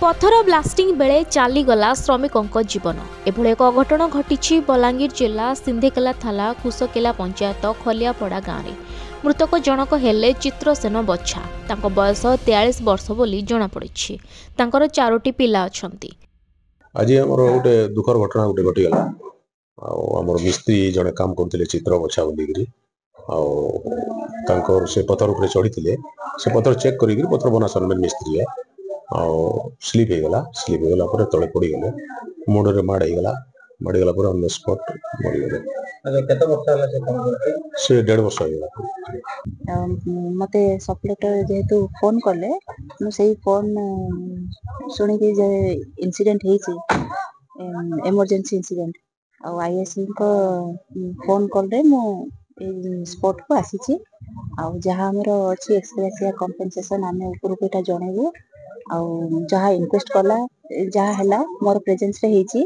पथर ब्लास्टिंग बेले चलीगला श्रमिकों जीवन एभली एक अघटन घटी बलांगीर जिला सिंधेकेला थाना कुसकेला पंचायत खलियापड़ा गाँव में मृतक जनक हेले चित्रसेन बच्छा तांको बयस 43 वर्ष बोली जनापड़ी 4टी पिला अछंती। आज आमर गोटे दुखर घटना गोटे घटीगला आमर मिस्त्री जड़े काम करते चित्र बच्छा बोलिकी से पथर उपर चढ़ी से पथर चेक कर पथर बना सन मिस्त्री है स्लीप होगला तले पड़गले मुंडे माड़गला पर ऑन द स्पॉट मरीगले। से 1.5 वर्ष मते सप्लेटर जेहेतु फोन कले मुझे फोन शुणी इंसिडेंट इमरजेंसी इंसिडेंट आईएससी को फोन कॉल रे मु स्पॉट को आसी जहाँ आमर अच्छी एक्सप्रेसिया कंपेनसेशन आम उपरको यहाँ जनइबू जहाँ इनक्वेस्ट कला जहाँ है मोर प्रेजेंस रे हेची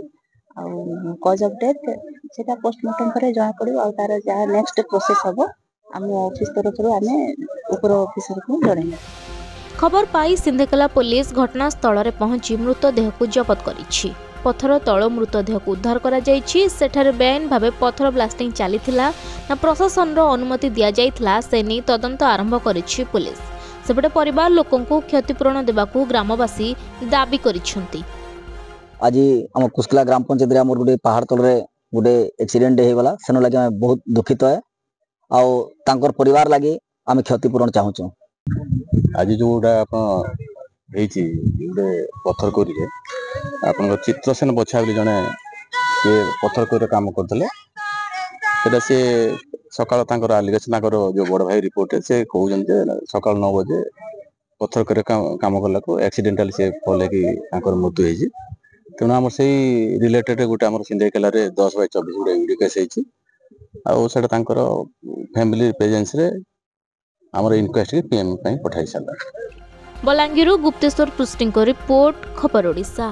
कज ऑफ डेथ से पोस्टमार्टम पर जना पड़ो तार जहाँ नेक्स्ट प्रोसेस हम आम ऑफिस तरफ आम ऊपर ऑफिसर को जन। खबर पाई सिंधेकेला पुलिस घटनास्थल में पहुंची मृतदेह को जबत करिछि। पथर तल मृतदेह को उद्धार करा जाइछि। सेठारे बेआईन भावे पथर ब्लास्टिंग चलीथिला ना प्रशासन रो अनुमति दिया जाइथिला से नै तदंत आरंभ करिछि पुलिस। सेपटे परिवार लोकों को क्षतिपूरण देबाकू ग्रामवासी दाबी करिछंती। आज आम कुसकेला ग्राम पंचायत रे हमर गोटे पहाड़ तल रे गोटे एक्सीडेंट हेगला सेनो लागि हम बहुत दुखित है आउ तांकर परिवार लागि आम क्षतिपूरण चाहूँ। आज जोटा गोटे पथर कोरी आप चित्रसेन बच्छा जड़े सी पथर कोरी काम करते सी सकाल आलिगेशन जो बड़ भाई रिपोर्ट है से कहते सकाल 9 बजे पथर कोरी काम कला एक्सीडेंटाली से फल कि मृत्यु होती तेणु आम से रिलेटेड गोटे आम सिंधेकेला 10/24 गोटे वीडियो केस होता फैमिली प्रेजेंस रे आमर इनक्वेस्ट पीएम पठाई सारा। बलांगीर गुप्तेश्वर पृष्टि रिपोर्ट खबर ओडिशा।